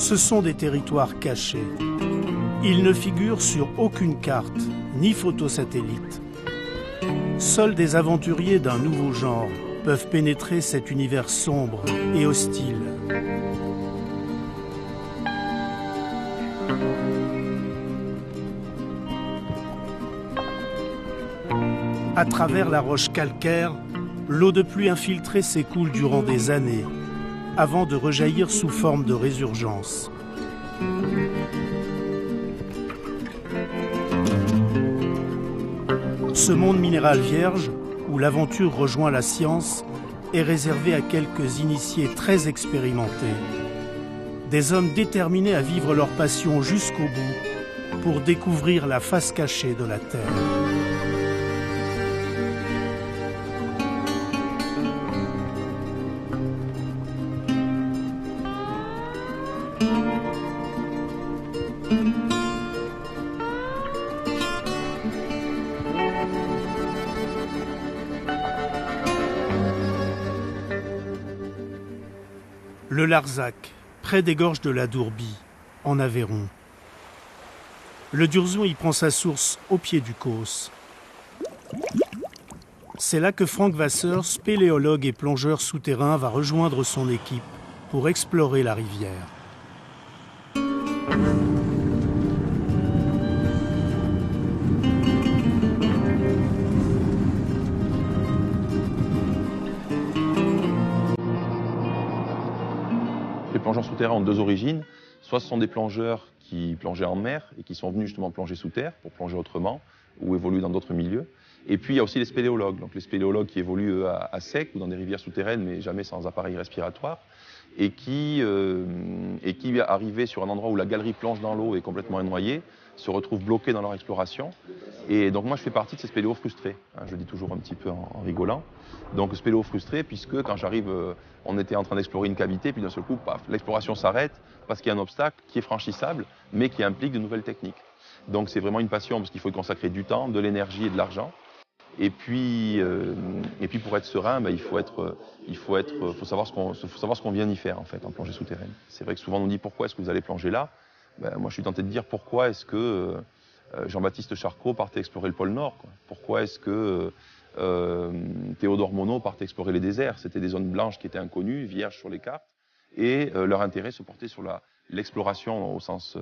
Ce sont des territoires cachés. Ils ne figurent sur aucune carte, ni photosatellite. Seuls des aventuriers d'un nouveau genre peuvent pénétrer cet univers sombre et hostile. À travers la roche calcaire, l'eau de pluie infiltrée s'écoule durant des années, avant de rejaillir sous forme de résurgence. Ce monde minéral vierge, où l'aventure rejoint la science, est réservé à quelques initiés très expérimentés. Des hommes déterminés à vivre leur passion jusqu'au bout pour découvrir la face cachée de la Terre. Le Larzac, près des gorges de la Dourbie, en Aveyron. Le Durzon y prend sa source au pied du Causse. C'est là que Frank Vasseur, spéléologue et plongeur souterrain, va rejoindre son équipe pour explorer la rivière. Les plongeurs souterrains ont deux origines. Soit ce sont des plongeurs qui plongeaient en mer et qui sont venus justement plonger sous terre pour plonger autrement ou évoluer dans d'autres milieux. Et puis il y a aussi les spéléologues, donc les spéléologues qui évoluent à sec ou dans des rivières souterraines mais jamais sans appareil respiratoire et qui arrivés sur un endroit où la galerie plonge dans l'eau et complètement noyée, se retrouvent bloqués dans leur exploration. Et donc moi je fais partie de ces spéléos frustrés, hein, je le dis toujours un petit peu en rigolant. Donc spéléo frustré puisque quand j'arrive, on était en train d'explorer une cavité, puis d'un seul coup, paf, l'exploration s'arrête parce qu'il y a un obstacle qui est franchissable, mais qui implique de nouvelles techniques. Donc c'est vraiment une passion parce qu'il faut y consacrer du temps, de l'énergie et de l'argent. Et puis pour être serein, il faut savoir ce qu'on vient y faire en fait en plongée souterraine. C'est vrai que souvent on nous dit pourquoi est-ce que vous allez plonger là. Moi je suis tenté de dire pourquoi est-ce que Jean-Baptiste Charcot partait explorer le pôle Nord, quoi. Pourquoi est-ce que Théodore Monod partait explorer les déserts. C'était des zones blanches qui étaient inconnues, vierges sur les cartes, et leur intérêt se portait sur l'exploration au sens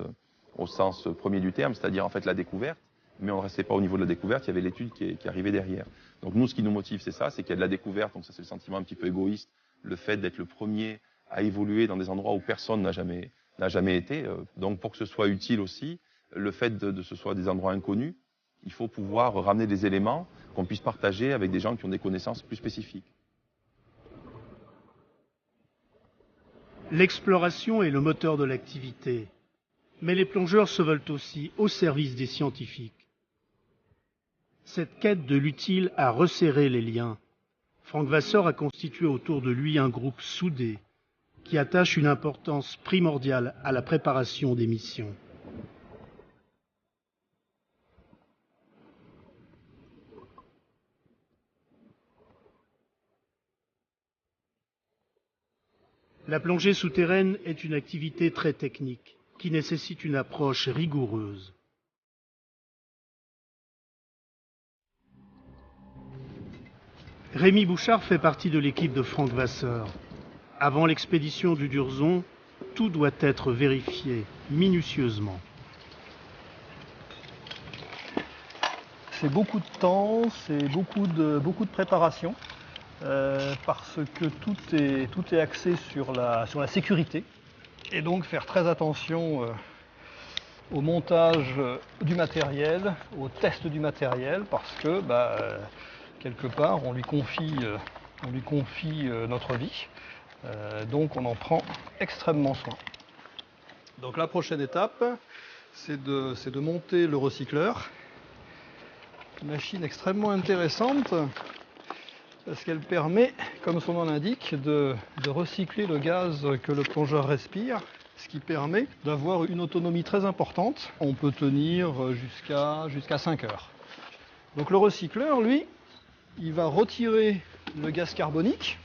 premier du terme, c'est-à-dire en fait la découverte. Mais on ne restait pas au niveau de la découverte, il y avait l'étude qui arrivait derrière. Donc nous, ce qui nous motive, c'est ça, c'est qu'il y a de la découverte, donc ça c'est le sentiment un petit peu égoïste, le fait d'être le premier à évoluer dans des endroits où personne n'a jamais été. Donc pour que ce soit utile aussi, le fait de ce soit des endroits inconnus, il faut pouvoir ramener des éléments qu'on puisse partager avec des gens qui ont des connaissances plus spécifiques. L'exploration est le moteur de l'activité, mais les plongeurs se veulent aussi au service des scientifiques. Cette quête de l'utile a resserré les liens. Frank Vasseur a constitué autour de lui un groupe soudé qui attache une importance primordiale à la préparation des missions. La plongée souterraine est une activité très technique qui nécessite une approche rigoureuse. Rémi Bouchard fait partie de l'équipe de Frank Vasseur. Avant l'expédition du Durzon, tout doit être vérifié minutieusement. C'est beaucoup de temps, c'est beaucoup de préparation, parce que tout est axé sur la sécurité. Et donc faire très attention au montage du matériel, au test du matériel, parce que quelque part on lui confie notre vie, donc on en prend extrêmement soin. Donc la prochaine étape, c'est de monter le recycleur. Une machine extrêmement intéressante parce qu'elle permet, comme son nom l'indique, de recycler le gaz que le plongeur respire, ce qui permet d'avoir une autonomie très importante. On peut tenir jusqu'à 5 heures. Donc le recycleur, lui, il va retirer le gaz carbonique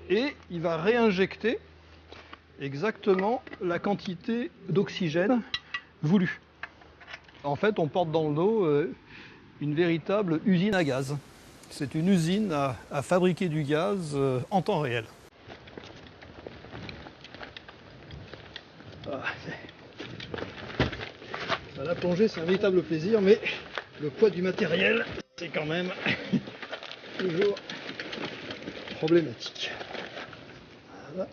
et il va réinjecter exactement la quantité d'oxygène voulue. En fait, on porte dans le dos une véritable usine à gaz. C'est une usine à fabriquer du gaz en temps réel. La plongée, c'est un véritable plaisir, mais le poids du matériel, c'est quand même toujours problématique. Voilà.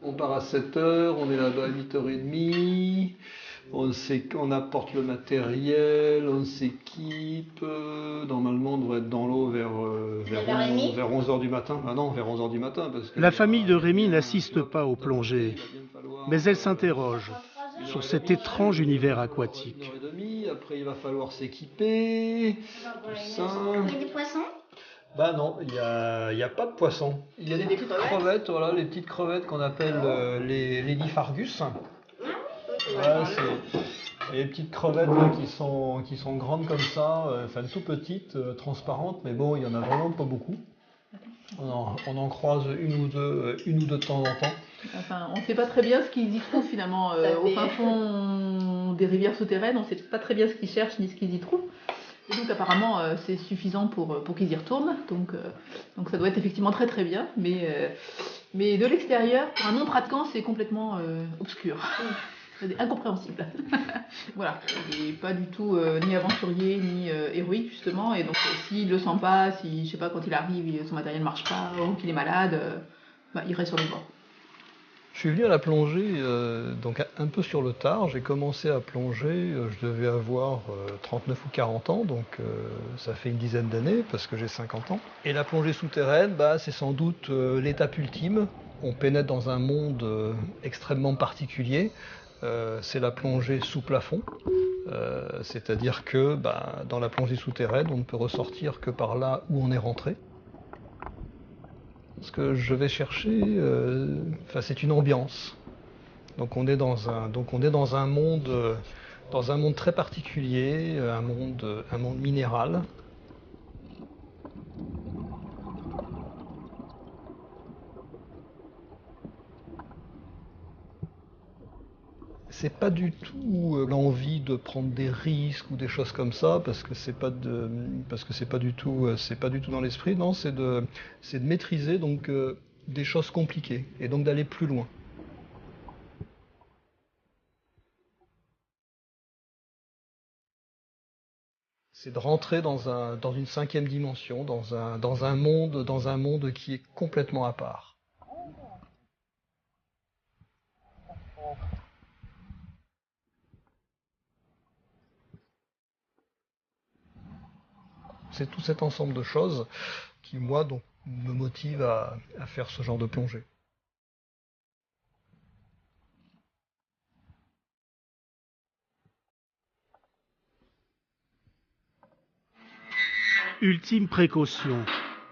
On part à 7h, on est là-bas à 8h30, on apporte le matériel, on s'équipe. Normalement, on devrait être dans l'eau vers 11h du matin. Ah non, vers 11h du matin. Parce que La famille de Rémi n'assiste pas aux plongées, mais elle s'interroge sur cet étrange univers aquatique. 1h30, après il va falloir s'équiper, tout ça. Il y a des poissons? Bah non, il y a pas de poissons. Il y a des petites crevettes, voilà, les petites crevettes qu'on appelle les Liphargus. Voilà, c'est les petites crevettes là, qui sont grandes comme ça, enfin tout petites, transparentes, mais bon, il y en a vraiment pas beaucoup. On en croise une ou deux de temps en temps. Enfin, on ne sait pas très bien ce qu'ils y trouvent finalement. Au fin fond des rivières souterraines, on ne sait pas très bien ce qu'ils cherchent ni ce qu'ils y trouvent. Et donc apparemment c'est suffisant pour qu'ils y retournent. Donc ça doit être effectivement très très bien. Mais de l'extérieur, pour un non-pratiquant, c'est complètement obscur. C'est incompréhensible. Voilà. Il n'est pas du tout ni aventurier ni héroïque justement. Et donc s'il ne le sent pas, si je sais pas quand il arrive, son matériel ne marche pas ou qu'il est malade, il reste sur le bord. Je suis venu à la plongée donc un peu sur le tard. J'ai commencé à plonger, je devais avoir 39 ou 40 ans, donc ça fait une dizaine d'années parce que j'ai 50 ans. Et la plongée souterraine, c'est sans doute l'étape ultime. On pénètre dans un monde extrêmement particulier. C'est la plongée sous plafond. C'est-à-dire que dans la plongée souterraine, on ne peut ressortir que par là où on est rentré. Ce que je vais chercher, c'est une ambiance. Donc on est dans un monde très particulier, un monde minéral. C'est pas du tout l'envie de prendre des risques ou des choses comme ça, parce que c'est pas du tout dans l'esprit. Non, c'est de maîtriser donc des choses compliquées et donc d'aller plus loin. C'est de rentrer dans une cinquième dimension, dans un monde qui est complètement à part. C'est tout cet ensemble de choses qui, moi, donc, me motive à faire ce genre de plongée. Ultime précaution.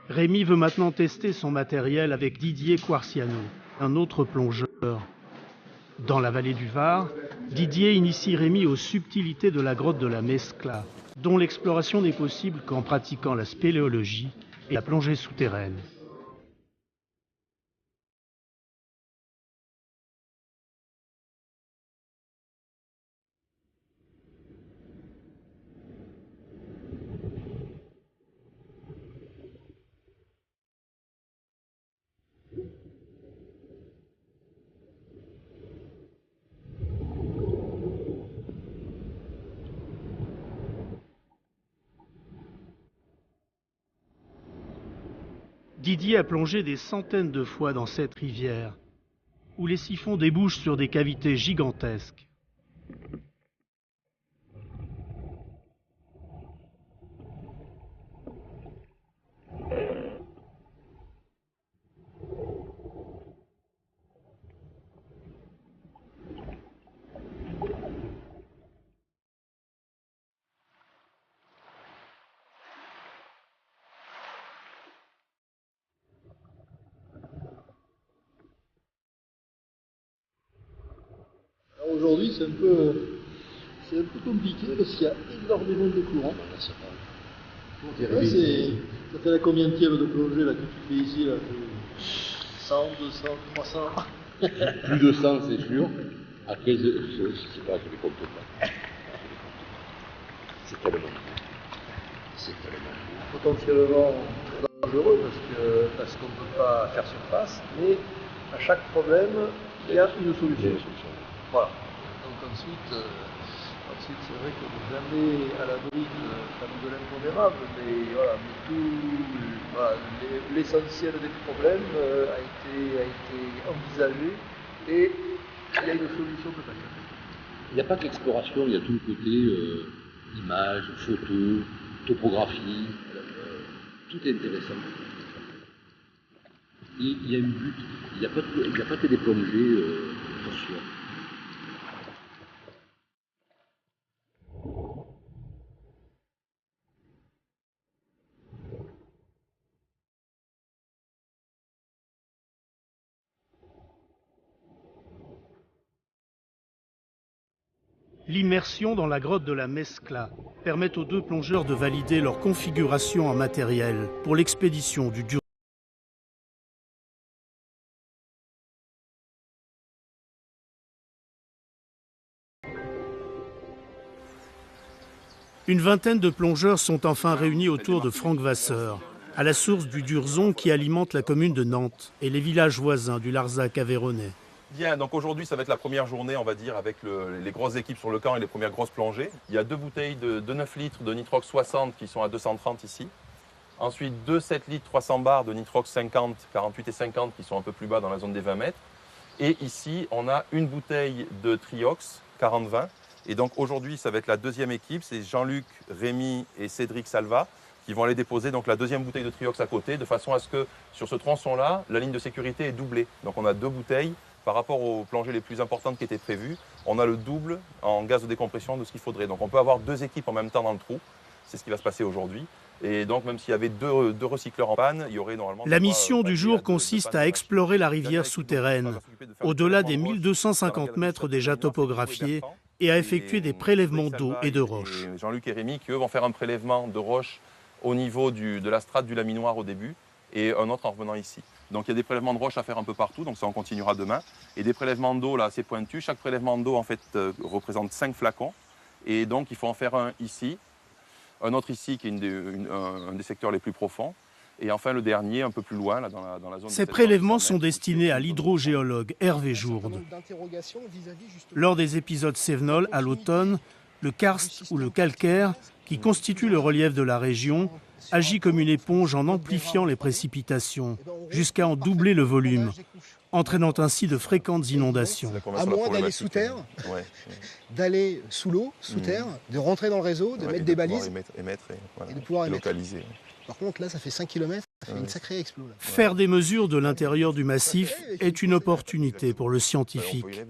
Rémi veut maintenant tester son matériel avec Didier Quarciano, un autre plongeur. Dans la vallée du Var, Didier initie Rémi aux subtilités de la grotte de la Mescla, dont l'exploration n'est possible qu'en pratiquant la spéléologie et la plongée souterraine. Didier a plongé des centaines de fois dans cette rivière, où les siphons débouchent sur des cavités gigantesques. Aujourd'hui, c'est un peu compliqué parce qu'il y a énormément de courant. Ça fait la combienième de plongée là, que tu fais ici là? 100, 200, 300. Plus de 100, c'est sûr. Après, je ne sais pas, je ne les compte pas. C'est tellement beau. C'est tellement beau. Potentiellement dangereux parce qu'on ne peut pas faire surface, mais à chaque problème, il y a une solution. Voilà. Donc ensuite c'est vrai qu'on n'est jamais à l'abri de l'impondérable, mais voilà, l'essentiel des problèmes a été envisagé et il y a une solution peut-être. Il n'y a pas que l'exploration, il y a tout le côté images, photos, topographie, tout est intéressant. Et il y a une but, il n'y a pas que des plongées pour soi. L'immersion dans la grotte de la Mescla permet aux deux plongeurs de valider leur configuration en matériel pour l'expédition du Durzon. Une vingtaine de plongeurs sont enfin réunis autour de Franck Vasseur, à la source du Durzon qui alimente la commune de Nantes et les villages voisins du Larzac aveyronnais. Bien, donc aujourd'hui ça va être la première journée, on va dire, avec les grosses équipes sur le camp et les premières grosses plongées. Il y a 2 bouteilles de 9 litres de nitrox 60 qui sont à 230 ici. Ensuite 2 7 litres 300 bars de nitrox 50, 48 et 50 qui sont un peu plus bas dans la zone des 20 mètres. Et ici on a une bouteille de Triox 40-20. Et donc aujourd'hui ça va être la deuxième équipe, c'est Jean-Luc, Rémi et Cédric Salva qui vont aller déposer donc la deuxième bouteille de Triox à côté, de façon à ce que sur ce tronçon-là, la ligne de sécurité est doublée. Donc on a 2 bouteilles. Par rapport aux plongées les plus importantes qui étaient prévues, on a le double en gaz de décompression de ce qu'il faudrait. Donc on peut avoir 2 équipes en même temps dans le trou. C'est ce qui va se passer aujourd'hui. Et donc même s'il y avait deux recycleurs en panne, il y aurait normalement... La mission du jour consiste à explorer la rivière souterraine, au-delà des 1250 mètres déjà topographiés, et à effectuer des prélèvements d'eau et de roches. Jean-Luc et Rémi qui eux vont faire un prélèvement de roches au niveau de la strate du laminoir au début, et un autre en revenant ici. Donc il y a des prélèvements de roches à faire un peu partout, donc ça on continuera demain. Et des prélèvements d'eau là assez pointus. Chaque prélèvement d'eau en fait représente 5 flacons. Et donc il faut en faire un ici, un autre ici qui est un des secteurs les plus profonds. Et enfin le dernier un peu plus loin là, dans la zone. Ces prélèvements sont destinés à l'hydrogéologue Hervé Jourde. Lors des épisodes Cévenol à l'automne, le karst ou le calcaire, qui constitue le relief de la région, agit comme une éponge en amplifiant les précipitations, jusqu'à en doubler le volume, entraînant ainsi de fréquentes inondations. À moins d'aller sous terre, d'aller sous l'eau, sous terre, de rentrer dans le réseau, de mettre des balises et de pouvoir émettre. Localiser. Par contre, là, ça fait 5 km, ça fait une sacrée explosion. Faire des mesures de l'intérieur du massif est une opportunité pour le scientifique.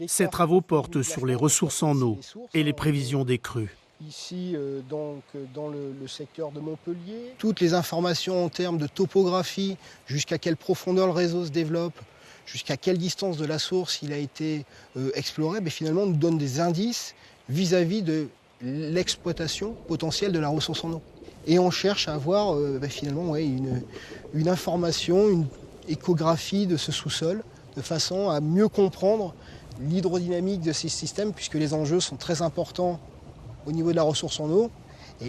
Ces travaux portent sur les ressources en eau et les prévisions des crues. Ici, donc, dans le secteur de Montpellier. Toutes les informations en termes de topographie, jusqu'à quelle profondeur le réseau se développe, jusqu'à quelle distance de la source il a été exploré, mais finalement nous donnent des indices vis-à-vis de l'exploitation potentielle de la ressource en eau. Et on cherche à avoir finalement une information, une échographie de ce sous-sol, de façon à mieux comprendre l'hydrodynamique de ces systèmes, puisque les enjeux sont très importants au niveau de la ressource en eau.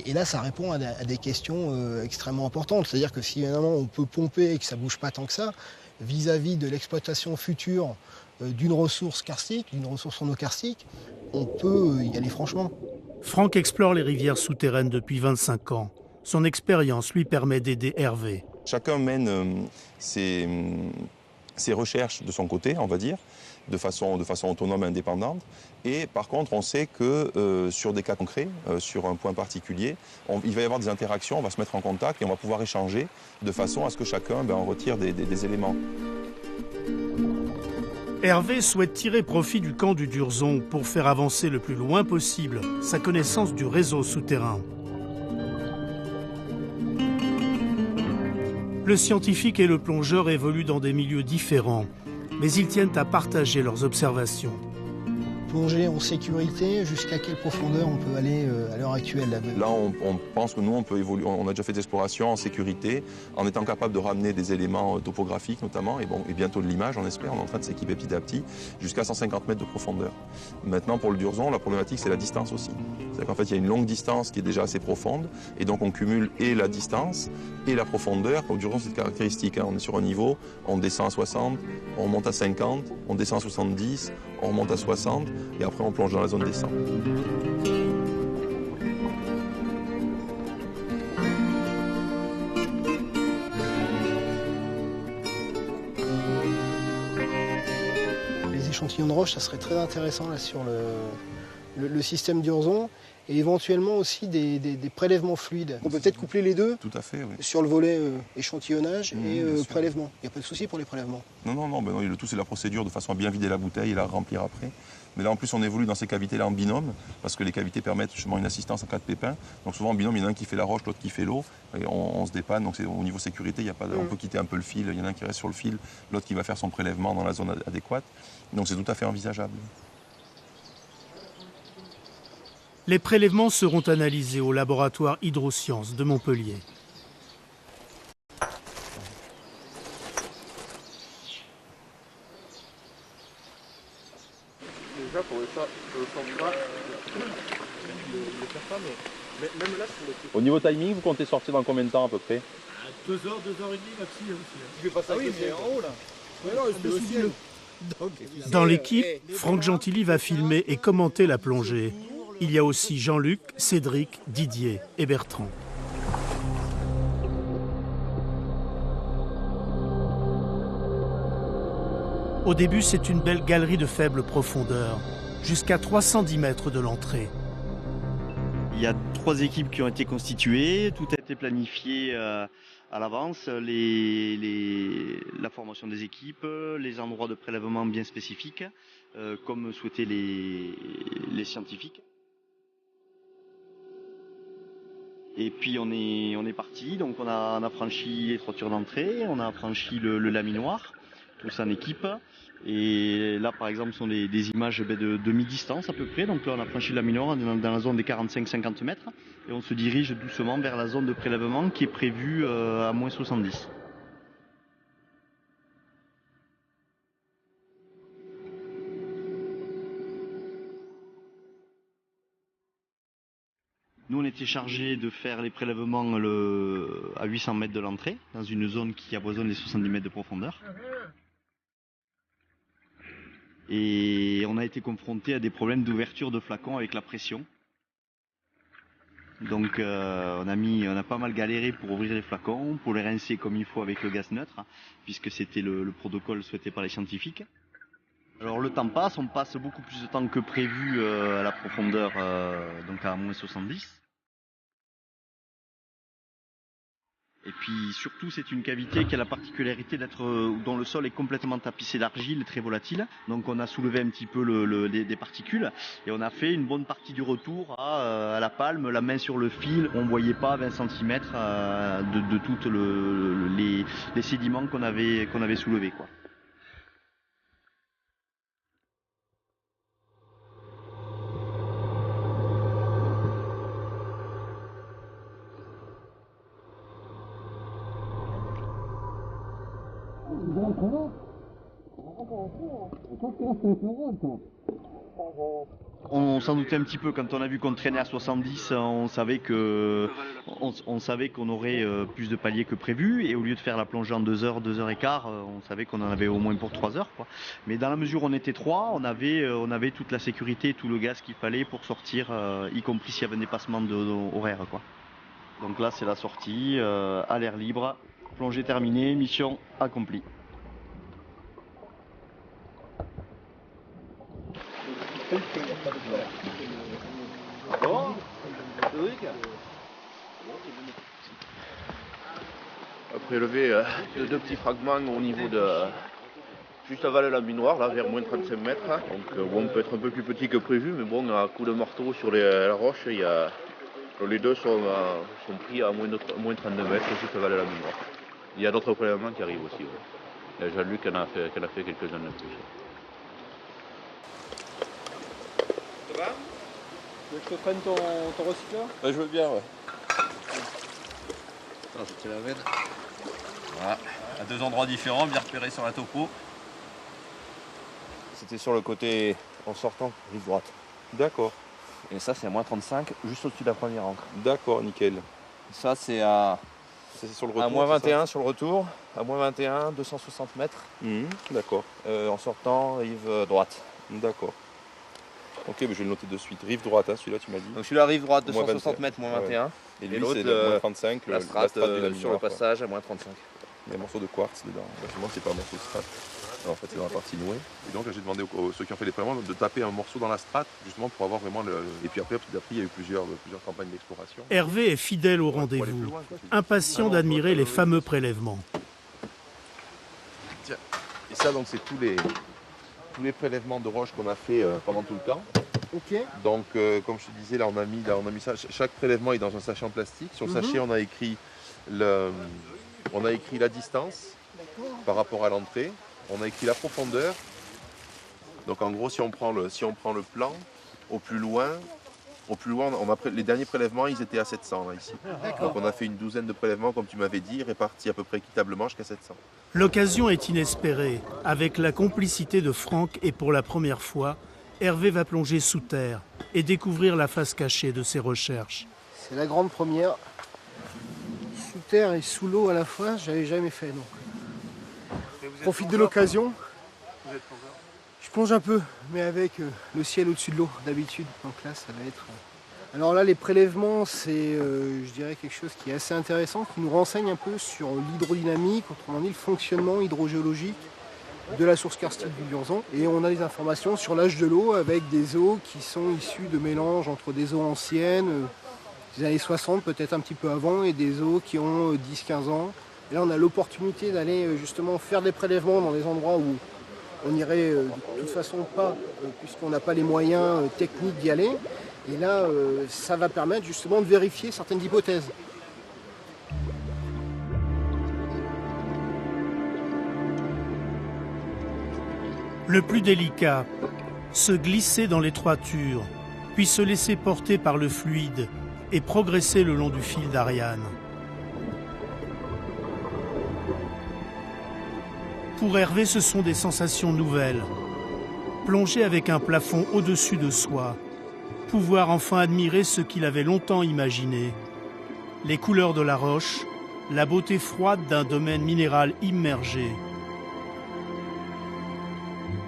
Et là, ça répond à des questions extrêmement importantes. C'est-à-dire que si évidemment on peut pomper et que ça ne bouge pas tant que ça, vis-à-vis de l'exploitation future d'une ressource karstique, d'une ressource en eau karstique, on peut y aller franchement. Franck explore les rivières souterraines depuis 25 ans. Son expérience lui permet d'aider Hervé. Chacun mène ses recherches de son côté, on va dire, de façon autonome et indépendante. Et par contre, on sait que sur des cas concrets, sur un point particulier, il va y avoir des interactions, on va se mettre en contact et on va pouvoir échanger de façon à ce que chacun en retire des éléments. Hervé souhaite tirer profit du camp du Durzon pour faire avancer le plus loin possible sa connaissance du réseau souterrain. Le scientifique et le plongeur évoluent dans des milieux différents, mais ils tiennent à partager leurs observations. plonger en sécurité, jusqu'à quelle profondeur on peut aller à l'heure actuelle là. Là, on pense que nous, on peut évoluer. On a déjà fait des explorations en sécurité, en étant capable de ramener des éléments topographiques notamment, et bientôt de l'image, on espère. On est en train de s'équiper petit à petit, jusqu'à 150 mètres de profondeur. Maintenant, pour le Durzon, la problématique, c'est la distance aussi. C'est-à-dire qu'en fait, il y a une longue distance qui est déjà assez profonde, et donc on cumule et la distance et la profondeur. Au Durzon, c'est caractéristique. On est sur un niveau, on descend à 60, on monte à 50, on descend à 70, on remonte à 60, et après on plonge dans la zone descente. Les échantillons de roche, ça serait très intéressant là, sur le système Durzon, et éventuellement aussi des prélèvements fluides. On peut peut-être coupler les deux. Tout à fait, oui. Sur le volet échantillonnage et prélèvement. Il n'y a pas de souci pour les prélèvements. Non, le tout c'est la procédure de façon à bien vider la bouteille et la remplir après. Mais là en plus on évolue dans ces cavités-là en binôme, parce que les cavités permettent justement une assistance en cas de pépin. Donc souvent en binôme, il y en a un qui fait la roche, l'autre qui fait l'eau, et on se dépanne. Donc au niveau sécurité, on peut quitter un peu le fil, il y en a un qui reste sur le fil, l'autre qui va faire son prélèvement dans la zone adéquate. Donc c'est tout à fait envisageable. Les prélèvements seront analysés au laboratoire Hydrosciences de Montpellier. Déjà pour le format, le faire pas, mais même là sur le... Au niveau timing, vous comptez sortir dans combien de temps à peu près? 2 heures, 2 heures et demie maxi aussi. Je vais passer avec le ciel en haut là. Mais non, c'est au ciel. Dans l'équipe, Franck Gentilly va filmer et commenter la plongée. Il y a aussi Jean-Luc, Cédric, Didier et Bertrand. Au début, c'est une belle galerie de faible profondeur, jusqu'à 310 mètres de l'entrée. Il y a 3 équipes qui ont été constituées, tout a été planifié à l'avance, la formation des équipes, les endroits de prélèvement bien spécifiques, comme souhaitaient les scientifiques. Et puis on est parti, donc on a franchi les toitures d'entrée, on a franchi le laminoir, tous en équipe. Et là par exemple ce sont des images de mi-distance à peu près, donc là on a franchi le laminoir dans la zone des 45-50 mètres et on se dirige doucement vers la zone de prélèvement qui est prévue à moins 70. Nous, on était chargés de faire les prélèvements à 800 mètres de l'entrée, dans une zone qui avoisine les 70 mètres de profondeur. Et on a été confrontés à des problèmes d'ouverture de flacons avec la pression. Donc on a pas mal galéré pour ouvrir les flacons, pour les rincer comme il faut avec le gaz neutre, puisque c'était le protocole souhaité par les scientifiques. Alors le temps passe, on passe beaucoup plus de temps que prévu à la profondeur, donc à moins 70. Et puis surtout c'est une cavité qui a la particularité dont le sol est complètement tapissé d'argile, très volatile. Donc on a soulevé un petit peu des particules et on a fait une bonne partie du retour à la palme, la main sur le fil. On ne voyait pas 20 cm de tous les sédiments qu'on avait soulevés, quoi. On s'en doutait un petit peu quand on a vu qu'on traînait à 70, on savait qu'on aurait plus de paliers que prévu et au lieu de faire la plongée en 2 heures, 2 heures et quart, on savait qu'on en avait au moins pour 3 heures, quoi. Mais dans la mesure où on était 3, on avait toute la sécurité, tout le gaz qu'il fallait pour sortir, y compris s'il y avait un dépassement horaire, quoi. Donc là c'est la sortie, à l'air libre, plongée terminée, mission accomplie. On a prélevé 2 petits fragments au niveau de juste avant le laminoir, là vers moins 35 mètres. Donc on peut être un peu plus petit que prévu, mais bon, à coup de marteau sur la roche, les deux sont pris à moins 32 mètres juste avant le laminoir. Il y a d'autres prélèvements qui arrivent aussi. Ouais. Jean-Luc en a fait quelques-uns de plus. va? Tu veux que je te prenne ton recycleur? Je veux bien, ouais. Attends, je te l'amène. Voilà, à 2 endroits différents, bien repérés sur la topo. C'était sur le côté en sortant, rive droite. D'accord, Et ça, c'est à moins 35, juste au-dessus de la première ancre. d'accord, nickel. Ça, c'est à Ça, c'est sur le retour. moins c'est ça 21 sur le retour. À moins 21, 260 mètres. D'accord, En sortant, rive droite. d'accord. Ok, mais je vais le noter de suite. Rive droite, hein, celui-là, tu m'as dit. Donc celui-là, rive droite, Moins 260 mètres, moins 21. Et lui, l'autre, c'est le moins 35, La la strate strate de la sur le passage à moins 35. Il y a un morceau de quartz dedans. Effectivement, c'est pas un morceau de strate. Alors, en fait, c'est dans la partie nouée. Et donc, là, j'ai demandé aux ceux qui ont fait les prélèvements de taper un morceau dans la strate, justement pour avoir vraiment le. Et puis après, petit à petit, il y a eu plusieurs campagnes d'exploration. Hervé est fidèle au rendez-vous, impatient d'admirer les fameux prélèvements. Tiens, et ça, donc, c'est tous les prélèvements de roches qu'on a fait pendant tout le temps. Ok. Donc, comme je te disais, là, on a mis ça. Chaque prélèvement est dans un sachet en plastique. Sur le sachet, on a écrit la distance par rapport à l'entrée. On a écrit la profondeur. Donc, en gros, si on prend le plan, au plus loin, les derniers prélèvements, ils étaient à 700 là, ici. Donc, on a fait une douzaine de prélèvements, comme tu m'avais dit, répartis à peu près équitablement jusqu'à 700. L'occasion est inespérée. Avec la complicité de Franck et pour la première fois, Hervé va plonger sous terre et découvrir la face cachée de ses recherches. C'est la grande première. Sous terre et sous l'eau à la fois, j'avais jamais fait, non. Profite de l'occasion. Je plonge un peu, mais avec le ciel au-dessus de l'eau d'habitude. Donc là, ça va être. Alors là, les prélèvements, c'est, je dirais, quelque chose qui est assez intéressant, qui nous renseigne un peu sur l'hydrodynamique, autrement dit le fonctionnement hydrogéologique de la source karstique du Lurzon. Et on a des informations sur l'âge de l'eau avec des eaux qui sont issues de mélanges entre des eaux anciennes, des années 60, peut-être un petit peu avant, et des eaux qui ont 10-15 ans. Et là, on a l'opportunité d'aller justement faire des prélèvements dans des endroits où on n'irait de toute façon pas, puisqu'on n'a pas les moyens techniques d'y aller. Et là, ça va permettre justement de vérifier certaines hypothèses. Le plus délicat, se glisser dans l'étroiture, puis se laisser porter par le fluide et progresser le long du fil d'Ariane. Pour Hervé, ce sont des sensations nouvelles. Plonger avec un plafond au-dessus de soi, pouvoir enfin admirer ce qu'il avait longtemps imaginé, les couleurs de la roche, la beauté froide d'un domaine minéral immergé.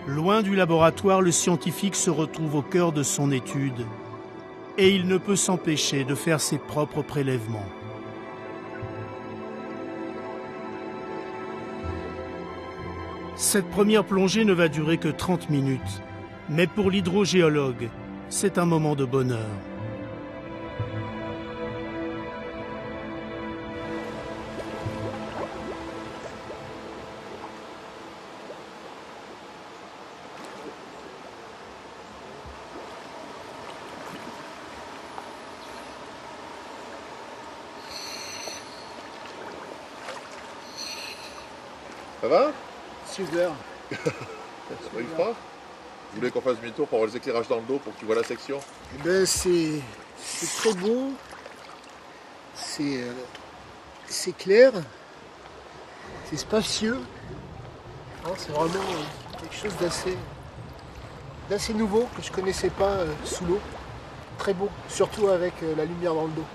Loin du laboratoire, le scientifique se retrouve au cœur de son étude et il ne peut s'empêcher de faire ses propres prélèvements. Cette première plongée ne va durer que 30 minutes, mais pour l'hydrogéologue, c'est un moment de bonheur. Ça va? Super. C'est pas ultra? Vous voulez qu'on fasse demi-tour pour avoir les éclairages dans le dos pour que tu vois la section? Eh ben, c'est très beau. C'est clair. C'est spacieux. Hein, c'est vraiment quelque chose d'assez nouveau que je connaissais pas sous l'eau. Très beau, surtout avec la lumière dans le dos.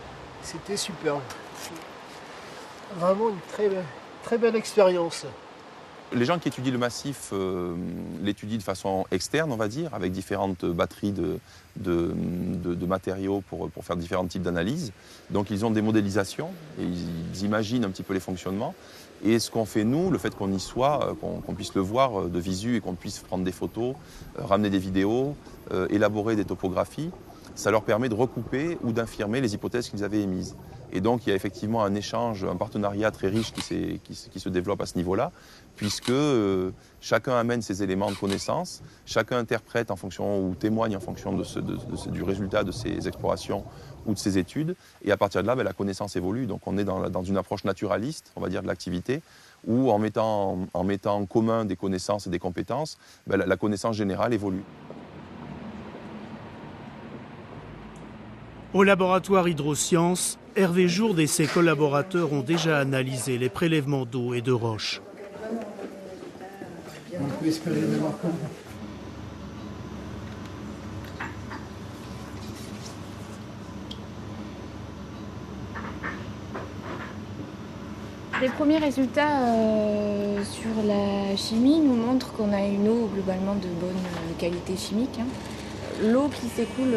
C'était superbe. Vraiment une très belle expérience. Les gens qui étudient le massif l'étudient de façon externe, on va dire, avec différentes batteries de matériaux pour faire différents types d'analyses. Donc ils ont des modélisations et ils imaginent un petit peu les fonctionnements. Et ce qu'on fait nous, le fait qu'on y soit, qu'on puisse le voir de visu et qu'on puisse prendre des photos, ramener des vidéos, élaborer des topographies, ça leur permet de recouper ou d'infirmer les hypothèses qu'ils avaient émises. Et donc il y a effectivement un échange, un partenariat très riche qui se développe à ce niveau-là, puisque chacun amène ses éléments de connaissance, chacun interprète en fonction ou témoigne en fonction du résultat de ses explorations ou de ses études, et à partir de là, la connaissance évolue. Donc on est dans une approche naturaliste, on va dire, de l'activité, où en mettant en commun des connaissances et des compétences, la connaissance générale évolue. Au laboratoire Hydrosciences, Hervé Jourde et ses collaborateurs ont déjà analysé les prélèvements d'eau et de roches. On peut espérer d'avoir comme vous. Les premiers résultats sur la chimie nous montrent qu'on a une eau globalement de bonne qualité chimique. L'eau qui s'écoule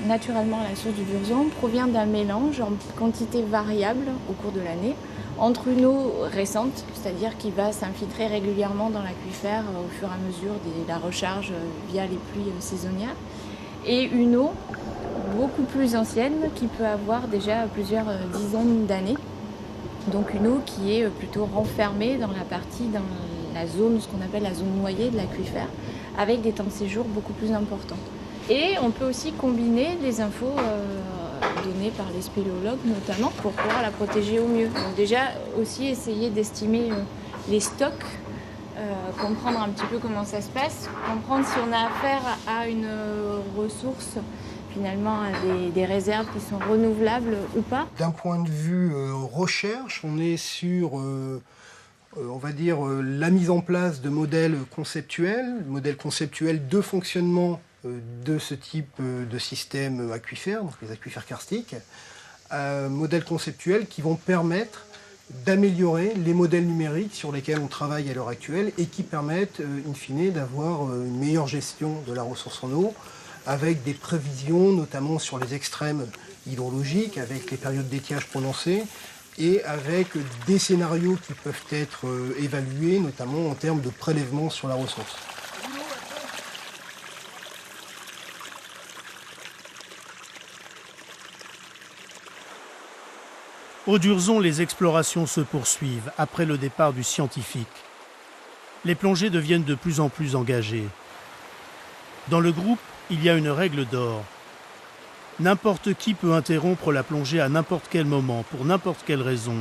naturellement à la source du Burzon provient d'un mélange en quantité variable au cours de l'année entre une eau récente, c'est-à-dire qui va s'infiltrer régulièrement dans l'aquifère au fur et à mesure de la recharge via les pluies saisonnières, et une eau beaucoup plus ancienne qui peut avoir déjà plusieurs dizaines d'années. Donc une eau qui est plutôt renfermée dans la zone, ce qu'on appelle la zone noyée de l'aquifère, avec des temps de séjour beaucoup plus importants. Et on peut aussi combiner les infos données par les spéléologues notamment pour pouvoir la protéger au mieux. Donc déjà aussi essayer d'estimer les stocks, comprendre un petit peu comment ça se passe, comprendre si on a affaire à une ressource finalement des réserves qui sont renouvelables ou pas. D'un point de vue recherche, on est sur on va dire la mise en place de modèles conceptuels de fonctionnement de ce type de système aquifère, donc les aquifères karstiques, modèles conceptuels qui vont permettre d'améliorer les modèles numériques sur lesquels on travaille à l'heure actuelle et qui permettent in fine d'avoir une meilleure gestion de la ressource en eau, avec des prévisions notamment sur les extrêmes hydrologiques, avec les périodes d'étiage prononcées et avec des scénarios qui peuvent être évalués notamment en termes de prélèvement sur la ressource. Au Durzon, les explorations se poursuivent après le départ du scientifique. Les plongées deviennent de plus en plus engagées. Dans le groupe, il y a une règle d'or. N'importe qui peut interrompre la plongée à n'importe quel moment, pour n'importe quelle raison,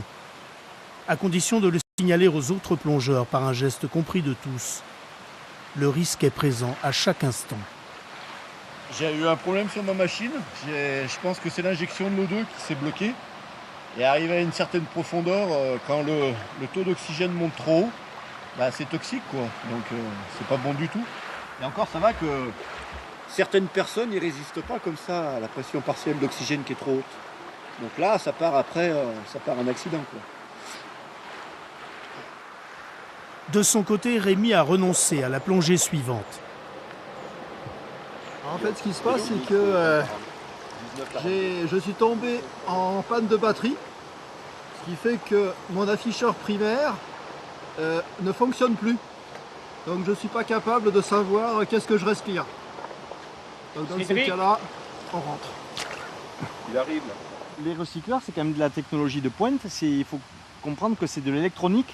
à condition de le signaler aux autres plongeurs par un geste compris de tous. Le risque est présent à chaque instant. J'ai eu un problème sur ma machine. Je pense que c'est l'injection de l'O2 qui s'est bloquée. Et arrivé à une certaine profondeur, quand le taux d'oxygène monte trop haut, c'est toxique, quoi. Donc c'est pas bon du tout. Et encore, ça va que certaines personnes n'y résistent pas comme ça à la pression partielle d'oxygène qui est trop haute. Donc là, ça part après, ça part en accident, quoi. De son côté, Rémi a renoncé à la plongée suivante. En fait, ce qui se passe, c'est que je suis tombé en panne de batterie, ce qui fait que mon afficheur primaire ne fonctionne plus. Donc je ne suis pas capable de savoir qu'est-ce que je respire. Donc dans ce cas-là, on rentre. Il arrive là. Les recycleurs, c'est quand même de la technologie de pointe. Il faut comprendre que c'est de l'électronique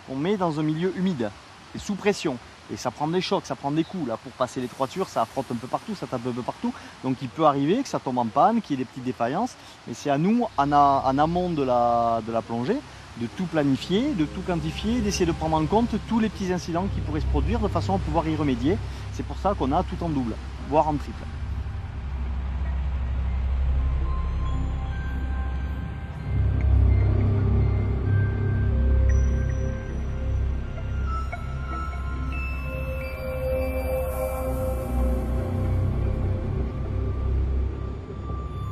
qu'on met dans un milieu humide et sous pression. Et ça prend des chocs, ça prend des coups. Là, pour passer les toitures, ça frotte un peu partout, ça tape un peu partout. Donc il peut arriver que ça tombe en panne, qu'il y ait des petites défaillances. Mais c'est à nous, en amont de la plongée, de tout planifier, de tout quantifier, d'essayer de prendre en compte tous les petits incidents qui pourraient se produire de façon à pouvoir y remédier. C'est pour ça qu'on a tout en double, voire en triple.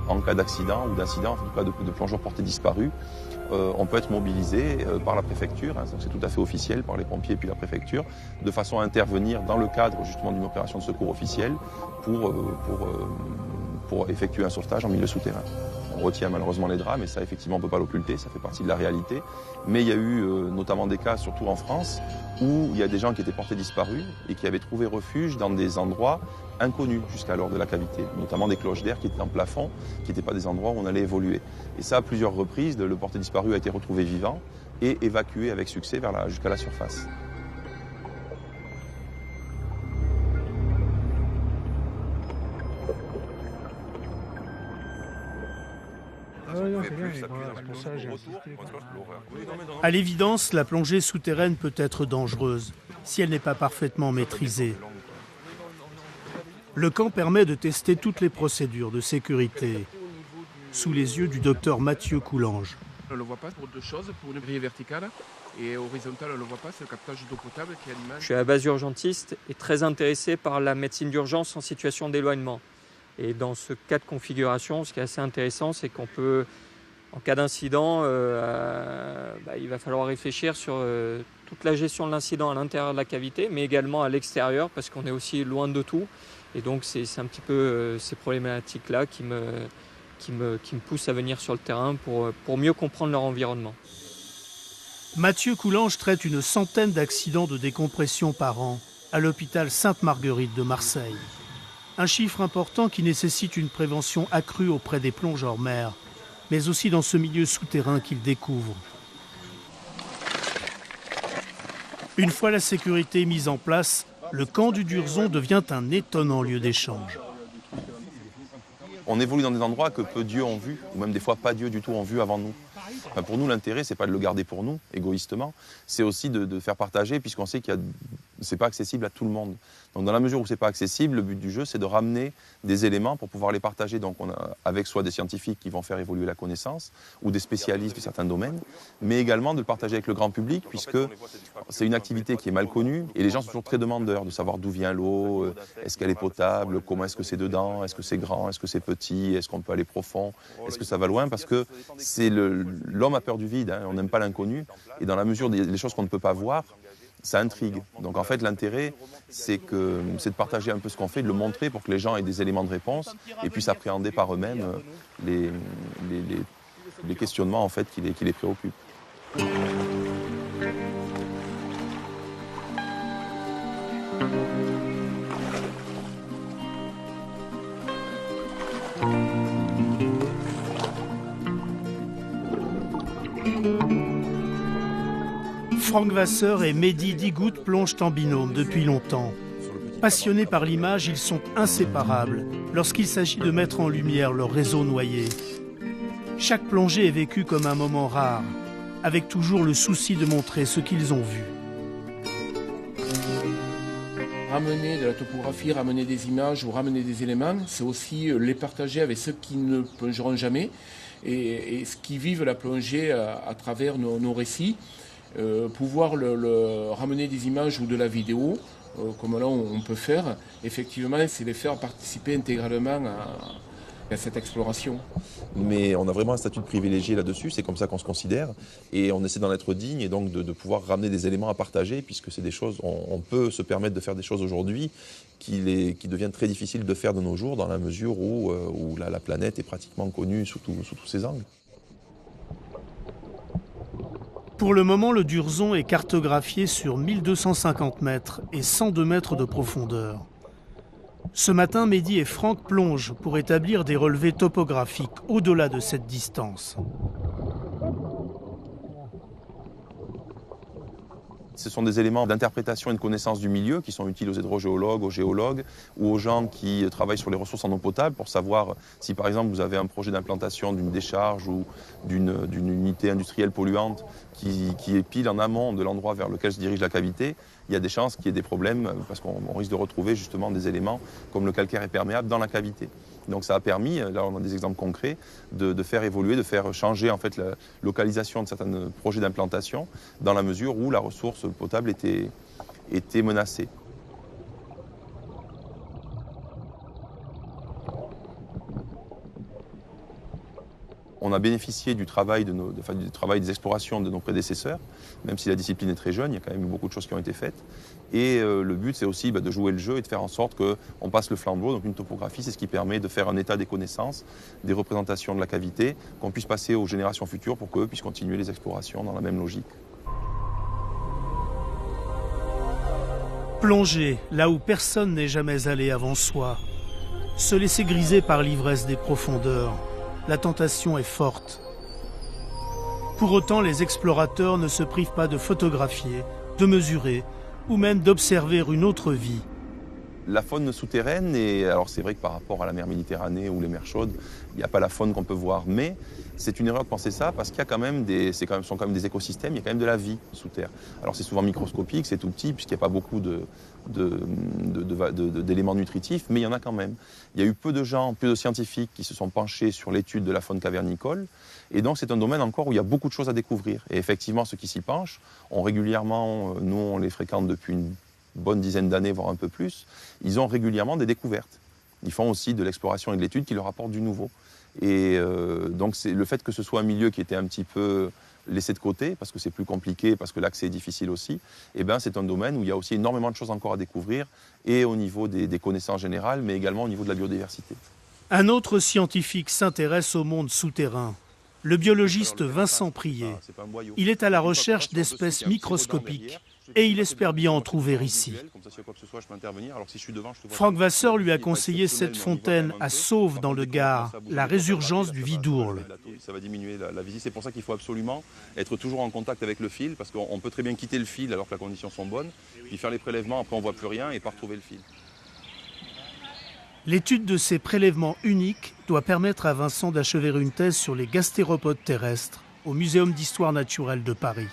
En cas d'accident ou d'incident, en tout cas de plongeurs portés disparus, on peut être mobilisé par la préfecture, hein, c'est tout à fait officiel, par les pompiers et puis la préfecture, de façon à intervenir dans le cadre justement d'une opération de secours officielle pour effectuer un sauvetage en milieu souterrain. On retient malheureusement les drames, et ça effectivement on ne peut pas l'occulter, ça fait partie de la réalité. Mais il y a eu notamment des cas, surtout en France, où il y a des gens qui étaient portés disparus et qui avaient trouvé refuge dans des endroits inconnus jusqu'alors de la cavité, notamment des cloches d'air qui étaient en plafond, qui n'étaient pas des endroits où on allait évoluer. Et ça, à plusieurs reprises, le porté disparu a été retrouvé vivant et évacué avec succès jusqu'à la surface. À l'évidence, la plongée souterraine peut être dangereuse si elle n'est pas parfaitement maîtrisée. Le camp permet de tester toutes les procédures de sécurité. sous les yeux du docteur Mathieu Coulanges. On ne le voit pas pour deux choses, pour une grille verticale et horizontale on ne le voit pas, c'est le captage d'eau potable qui est animal. Je suis à la base urgentiste et très intéressé par la médecine d'urgence en situation d'éloignement. Et dans ce cas de configuration, ce qui est assez intéressant, c'est qu'on peut, en cas d'incident, il va falloir réfléchir sur toute la gestion de l'incident à l'intérieur de la cavité, mais également à l'extérieur, parce qu'on est aussi loin de tout. Et donc c'est un petit peu ces problématiques-là qui me poussent à venir sur le terrain pour mieux comprendre leur environnement. Mathieu Coulanges traite une centaine d'accidents de décompression par an à l'hôpital Sainte-Marguerite de Marseille. Un chiffre important qui nécessite une prévention accrue auprès des plongeurs-mers, mais aussi dans ce milieu souterrain qu'il découvre. Une fois la sécurité mise en place, le camp du Durzon devient un étonnant lieu d'échange. On évolue dans des endroits que peu Dieu ont vu, ou même des fois pas Dieu du tout ont vu avant nous. Enfin, pour nous, l'intérêt, c'est pas de le garder pour nous, égoïstement, c'est aussi de faire partager, puisqu'on sait que c'est pas accessible à tout le monde. Donc dans la mesure où c'est pas accessible, le but du jeu, c'est de ramener des éléments pour pouvoir les partager. Donc on a avec soit des scientifiques qui vont faire évoluer la connaissance, ou des spécialistes de certains domaines, mais également de le partager avec le grand public, puisque c'est une activité qui est mal connue, et les gens sont toujours très demandeurs de savoir d'où vient l'eau, est-ce qu'elle est potable, comment est-ce que c'est dedans, est-ce que c'est grand, est-ce que c'est petit, est-ce qu'on peut aller profond, est-ce que ça va loin, parce que c'est l'homme a peur du vide, hein, on n'aime pas l'inconnu, et dans la mesure des choses qu'on ne peut pas voir, ça intrigue. Donc en fait l'intérêt c'est de partager un peu ce qu'on fait, de le montrer pour que les gens aient des éléments de réponse et puissent appréhender par eux-mêmes les questionnements en fait qui les préoccupent. Franck Vasseur et Mehdi Digout plongent en binôme depuis longtemps. Passionnés par l'image, ils sont inséparables lorsqu'il s'agit de mettre en lumière leur réseau noyé. Chaque plongée est vécue comme un moment rare, avec toujours le souci de montrer ce qu'ils ont vu. Ramener de la topographie, ramener des images ou ramener des éléments, c'est aussi les partager avec ceux qui ne plongeront jamais et ceux qui vivent la plongée à travers nos récits. Pouvoir ramener des images ou de la vidéo, comme là on peut faire, effectivement, c'est les faire participer intégralement à cette exploration. Mais on a vraiment un statut de privilégié là-dessus, c'est comme ça qu'on se considère, et on essaie d'en être digne et donc de pouvoir ramener des éléments à partager, puisque c'est des choses, on peut se permettre de faire des choses aujourd'hui qui deviennent très difficiles de faire de nos jours, dans la mesure où la planète est pratiquement connue sous tous ses angles. Pour le moment, le Durzon est cartographié sur 1250 mètres et 102 mètres de profondeur. Ce matin, Mehdi et Franck plongent pour établir des relevés topographiques au-delà de cette distance. Ce sont des éléments d'interprétation et de connaissance du milieu qui sont utiles aux hydrogéologues, aux géologues ou aux gens qui travaillent sur les ressources en eau potable pour savoir si par exemple vous avez un projet d'implantation d'une décharge ou d'une unité industrielle polluante qui est pile en amont de l'endroit vers lequel se dirige la cavité, il y a des chances qu'il y ait des problèmes parce qu'on risque de retrouver justement des éléments comme le calcaire imperméable dans la cavité. Donc ça a permis, là on a des exemples concrets, de faire évoluer, de faire changer en fait la localisation de certains projets d'implantation dans la mesure où la ressource potable était menacée. On a bénéficié du travail, des explorations de nos prédécesseurs, même si la discipline est très jeune, il y a quand même beaucoup de choses qui ont été faites. Et le but, c'est aussi de jouer le jeu et de faire en sorte qu'on passe le flambeau. Donc une topographie, c'est ce qui permet de faire un état des connaissances, des représentations de la cavité, qu'on puisse passer aux générations futures pour qu'eux puissent continuer les explorations dans la même logique. Plonger là où personne n'est jamais allé avant soi. Se laisser griser par l'ivresse des profondeurs. La tentation est forte. Pour autant, les explorateurs ne se privent pas de photographier, de mesurer ou même d'observer une autre vie. La faune souterraine, et alors c'est vrai que par rapport à la mer Méditerranée ou les mers chaudes, il n'y a pas la faune qu'on peut voir, mais c'est une erreur de penser ça parce qu'il y a quand même sont quand même des écosystèmes, il y a quand même de la vie sous terre. Alors c'est souvent microscopique, c'est tout petit puisqu'il n'y a pas beaucoup d'éléments nutritifs, mais il y en a quand même. Il y a eu peu de scientifiques qui se sont penchés sur l'étude de la faune cavernicole, et donc c'est un domaine encore où il y a beaucoup de choses à découvrir. Et effectivement, ceux qui s'y penchent ont régulièrement, nous on les fréquente depuis une bonne dizaine d'années, voire un peu plus, ils ont régulièrement des découvertes. Ils font aussi de l'exploration et de l'étude qui leur apportent du nouveau. Et donc c'est le fait que ce soit un milieu qui était un petit peu laissé de côté, parce que c'est plus compliqué, parce que l'accès est difficile aussi, eh ben, c'est un domaine où il y a aussi énormément de choses encore à découvrir, et au niveau des connaissances générales, mais également au niveau de la biodiversité. Un autre scientifique s'intéresse au monde souterrain. Le biologiste Vincent Prier. Il est à la recherche d'espèces microscopiques et il espère bien en trouver ici. Franck Vasseur lui a conseillé cette fontaine à Sauve dans le Gard, la résurgence du Vidourle. Ça va diminuer la visite, c'est pour ça qu'il faut absolument être toujours en contact avec le fil, parce qu'on peut très bien quitter le fil alors que les conditions sont bonnes, puis faire les prélèvements, après on ne voit plus rien et pas retrouver le fil. L'étude de ces prélèvements uniques doit permettre à Vincent d'achever une thèse sur les gastéropodes terrestres au Muséum d'histoire naturelle de Paris.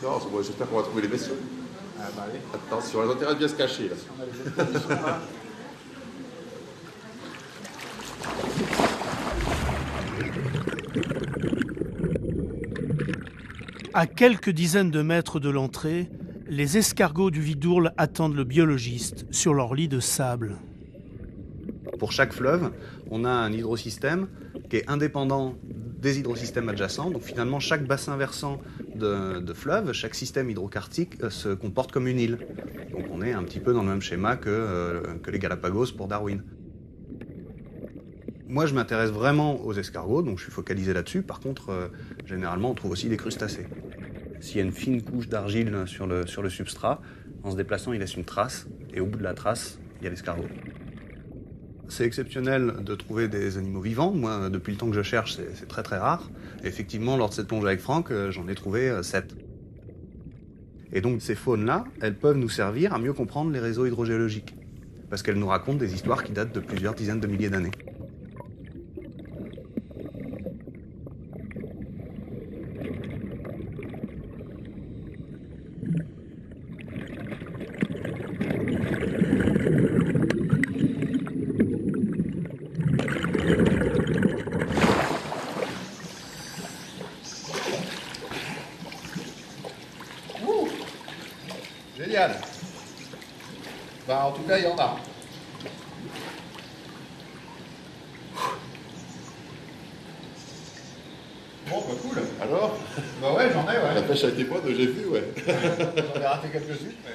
Non, j'espère qu'on va trouver les vaisseaux. Attention, on a intérêt à bien se cacher là. À quelques dizaines de mètres de l'entrée, les escargots du Vidourle attendent le biologiste sur leur lit de sable. Pour chaque fleuve, on a un hydrosystème qui est indépendant des hydrosystèmes adjacents. Donc finalement, chaque bassin versant de fleuve, chaque système hydrokartique se comporte comme une île. Donc on est un petit peu dans le même schéma que les Galapagos pour Darwin. Moi, je m'intéresse vraiment aux escargots, donc je suis focalisé là-dessus. Par contre, généralement, on trouve aussi des crustacés. S'il y a une fine couche d'argile sur le substrat, en se déplaçant, il laisse une trace, et au bout de la trace, il y a l'escargot. C'est exceptionnel de trouver des animaux vivants. Moi, depuis le temps que je cherche, c'est très très rare. Et effectivement, lors de cette plongée avec Franck, j'en ai trouvé 7. Et donc, ces faunes-là, elles peuvent nous servir à mieux comprendre les réseaux hydrogéologiques. Parce qu'elles nous racontent des histoires qui datent de plusieurs dizaines de milliers d'années. Génial. Bah, en tout cas, il y en a. Bon, bah cool. Alors? Bah ouais, j'en ai, ouais. La pêche a été bonne, j'ai vu, ouais. J'en ai raté quelques-unes, mais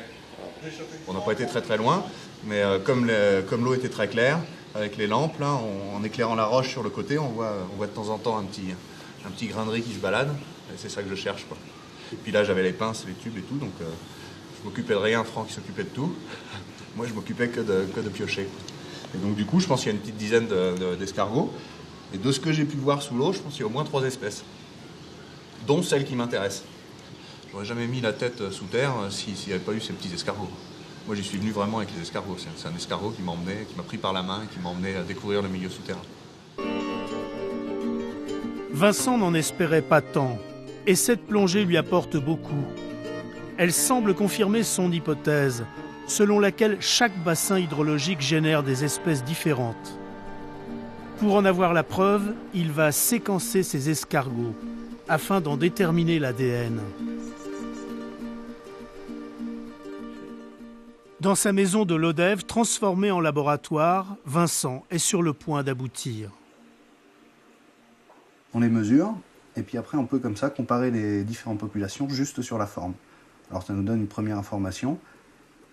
j'ai chopé. On n'a pas été très très loin, mais comme l'eau était très claire, avec les lampes, là, en éclairant la roche sur le côté, on voit de temps en temps un petit grain de riz qui se balade, et c'est ça que je cherche, quoi. Et puis là, j'avais les pinces, les tubes et tout, donc je m'occupais de rien, Franck s'occupait de tout. Moi, je m'occupais que de piocher. Et donc, du coup, je pense qu'il y a une petite dizaine d'escargots. Et de ce que j'ai pu voir sous l'eau, je pense qu'il y a au moins 3 espèces, dont celle qui m'intéresse. J'aurais jamais mis la tête sous terre s'il n'y avait pas eu ces petits escargots. Moi, j'y suis venu vraiment avec les escargots. C'est un escargot qui m'a pris par la main et qui m'a emmené à découvrir le milieu souterrain. Vincent n'en espérait pas tant, et cette plongée lui apporte beaucoup. Elle semble confirmer son hypothèse, selon laquelle chaque bassin hydrologique génère des espèces différentes. Pour en avoir la preuve, il va séquencer ces escargots, afin d'en déterminer l'ADN. Dans sa maison de Lodève, transformée en laboratoire, Vincent est sur le point d'aboutir. On les mesure, et puis après on peut comme ça comparer les différentes populations juste sur la forme. Alors ça nous donne une première information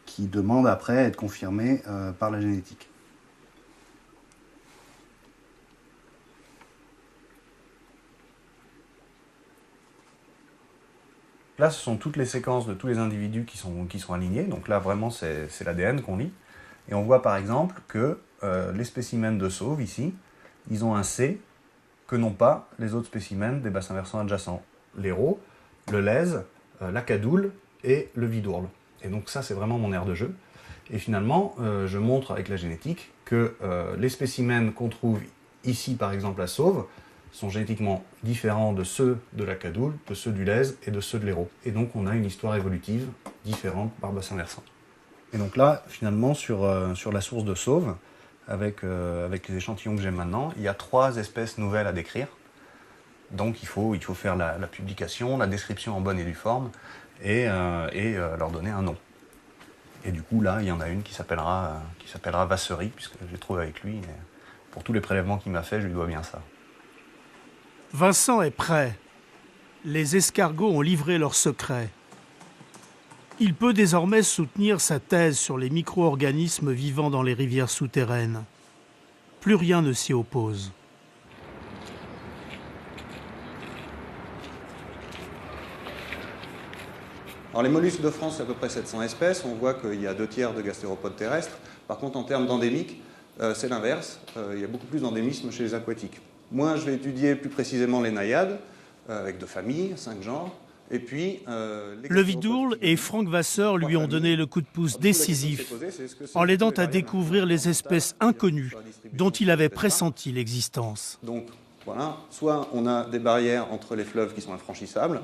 qui demande après à être confirmée par la génétique. Là, ce sont toutes les séquences de tous les individus qui sont alignés. Donc là, vraiment, c'est l'ADN qu'on lit. Et on voit par exemple que les spécimens de Sauve, ici, ils ont un C que n'ont pas les autres spécimens des bassins versants adjacents. L'Hérault, le Lèze, la Cadoule et le Vidourle. Et donc ça, c'est vraiment mon aire de jeu. Et finalement, je montre avec la génétique que les spécimens qu'on trouve ici, par exemple à Sauve, sont génétiquement différents de ceux de la Cadoule, de ceux du Lèze et de ceux de l'Hérault. Et donc on a une histoire évolutive différente par bassin versant. Et donc là, finalement, sur la source de Sauve, avec les échantillons que j'ai maintenant, il y a 3 espèces nouvelles à décrire. Donc il faut faire la publication, la description en bonne et due forme, et leur donner un nom. Et du coup, là, il y en a une qui s'appellera Vasserie, puisque j'ai trouvé avec lui. Et pour tous les prélèvements qu'il m'a fait, je lui dois bien ça. Vincent est prêt. Les escargots ont livré leurs secrets. Il peut désormais soutenir sa thèse sur les micro-organismes vivant dans les rivières souterraines. Plus rien ne s'y oppose. Alors les mollusques de France, c'est à peu près 700 espèces. On voit qu'il y a 2/3 de gastéropodes terrestres. Par contre, en termes d'endémiques, c'est l'inverse. Il y a beaucoup plus d'endémisme chez les aquatiques. Moi, je vais étudier plus précisément les naïades, avec 2 familles, 5 genres. Et puis, le Vidourle et Franck Vasseur lui ont donné le coup de pouce décisif en l'aidant à découvrir les espèces inconnues dont il avait pressenti l'existence. Donc voilà, soit on a des barrières entre les fleuves qui sont infranchissables,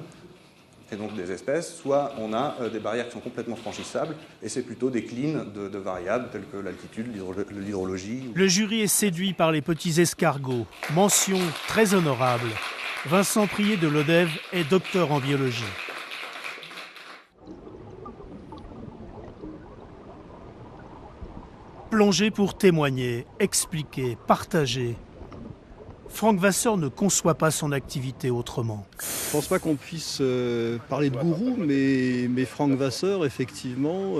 et donc des espèces, soit on a des barrières qui sont complètement franchissables, et c'est plutôt des clines de variables telles que l'altitude, l'hydrologie. Le jury est séduit par les petits escargots. Mention très honorable. Vincent Prié de l'Odève est docteur en biologie. Plonger pour témoigner, expliquer, partager. Franck Vasseur ne conçoit pas son activité autrement. Je ne pense pas qu'on puisse parler de gourou, mais Franck Vasseur, effectivement,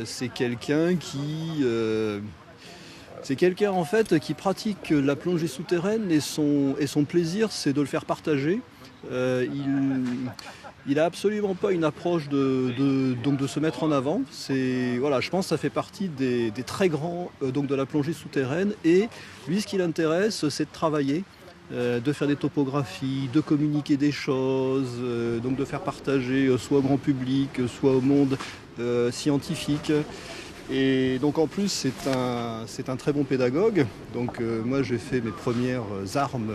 c'est quelqu'un qui... C'est quelqu'un en fait qui pratique la plongée souterraine et son plaisir c'est de le faire partager. Il n'a absolument pas une approche de se mettre en avant. Voilà, je pense que ça fait partie des très grands de la plongée souterraine et lui ce qui l'intéresse c'est de travailler, de faire des topographies, de communiquer des choses, donc de faire partager soit au grand public, soit au monde scientifique. Et donc en plus c'est un très bon pédagogue. Donc moi j'ai fait mes premières armes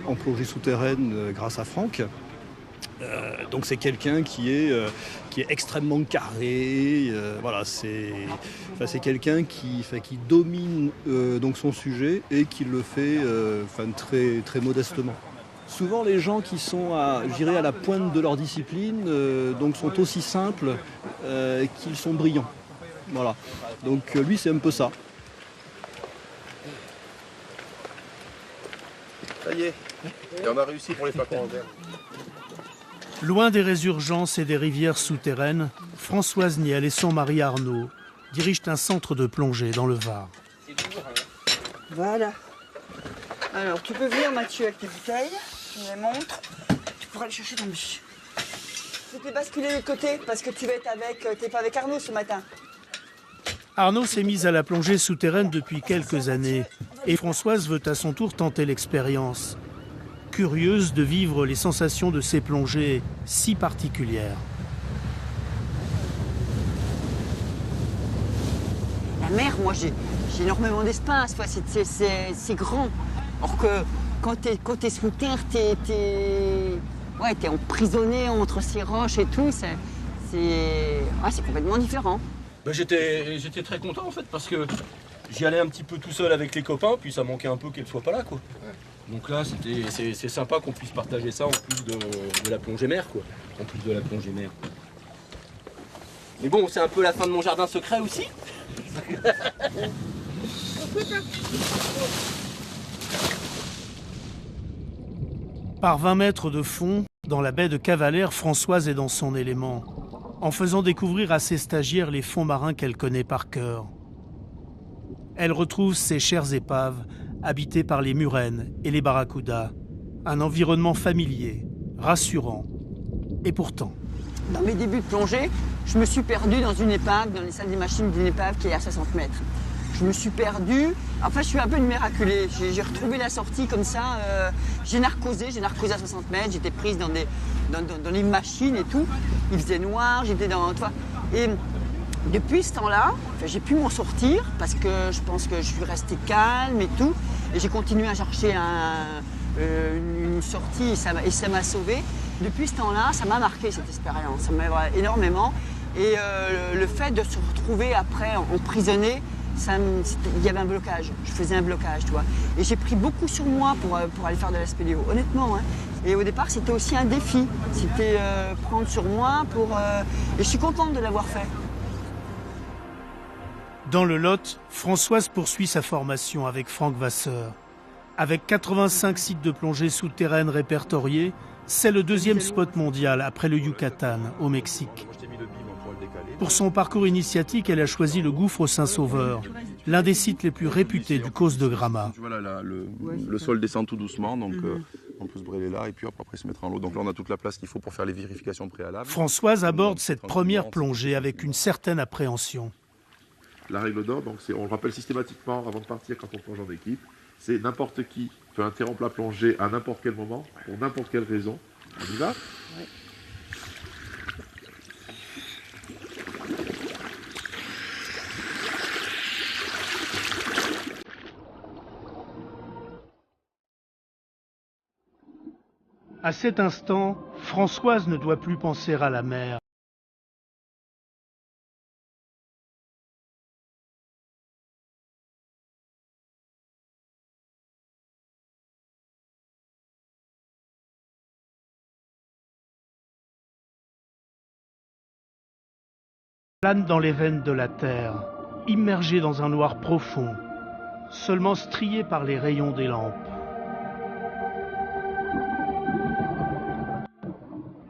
en plongée souterraine grâce à Franck. Donc c'est quelqu'un qui est extrêmement carré. Voilà, c'est quelqu'un qui domine donc son sujet et qui le fait très, très modestement. Souvent les gens qui sont à la pointe de leur discipline donc sont aussi simples qu'ils sont brillants. Voilà, donc lui c'est un peu ça. Ça y est, et on a réussi pour les flacons en verre. Loin des résurgences et des rivières souterraines, Françoise Niel et son mari Arnaud dirigent un centre de plongée dans le Var. Voilà. Alors tu peux venir Mathieu avec tes bouteilles, je me les montre. Tu pourras les chercher dans le bus. Je vais te basculer de l'autre côté parce que tu vas être t'es pas avec Arnaud ce matin. Arnaud s'est mise à la plongée souterraine depuis quelques années et Françoise veut à son tour tenter l'expérience. Curieuse de vivre les sensations de ces plongées si particulières. La mer, moi j'ai énormément d'espace, c'est grand. Or que quand t'es sous terre, t'es emprisonné entre ces roches et tout, c'est complètement différent. Ben j'étais très content en fait parce que j'y allais un petit peu tout seul avec les copains, puis ça manquait un peu qu'elle soit pas là quoi. Donc là c'est sympa qu'on puisse partager ça en plus de la plongée mer quoi. En plus de la plongée mer. Mais bon c'est un peu la fin de mon jardin secret aussi. Par 20 mètres de fond, dans la baie de Cavalère, Françoise est dans son élément, en faisant découvrir à ses stagiaires les fonds marins qu'elle connaît par cœur. Elle retrouve ses chères épaves, habitées par les murènes et les barracudas. Un environnement familier, rassurant. Et pourtant... Dans mes débuts de plongée, je me suis perdue dans une épave, dans les salles des machines d'une épave qui est à 60 mètres. je me suis perdue. En fait, je suis un peu une miraculée. J'ai retrouvé la sortie comme ça. J'ai narcosé à 60 mètres. J'étais prise dans les machines et tout. Il faisait noir, j'étais dans... Et depuis ce temps-là, j'ai pu m'en sortir parce que je pense que je suis restée calme et tout. Et j'ai continué à chercher une sortie et ça m'a sauvée. Depuis ce temps-là, ça m'a marqué cette expérience. Ça m'a énormément. Et le fait de se retrouver après emprisonnée, il y avait un blocage. Je faisais un blocage, tu vois. Et j'ai pris beaucoup sur moi pour aller faire de la spéléo, honnêtement. Hein. Et au départ, c'était aussi un défi. C'était prendre sur moi et je suis contente de l'avoir fait. Dans le Lot, Françoise poursuit sa formation avec Franck Vasseur. Avec 85 sites de plongée souterraine répertoriés, c'est le deuxième spot mondial après le Yucatan, au Mexique. Pour son parcours initiatique, elle a choisi le gouffre Saint-Sauveur, l'un des sites les plus réputés du Causse de Grama. Tu vois là, le sol descend tout doucement, donc on peut se brûler là et puis hop, après se mettre en l'eau. Donc là, on a toute la place qu'il faut pour faire les vérifications préalables. Françoise aborde cette première plongée avec une certaine appréhension. La règle d'or, donc on le rappelle systématiquement avant de partir quand on plonge en équipe, c'est n'importe qui peut interrompre la plongée à n'importe quel moment, pour n'importe quelle raison. On y va ? Oui. À cet instant, Françoise ne doit plus penser à la mer. Plane dans les veines de la terre, immergée dans un noir profond, seulement striée par les rayons des lampes.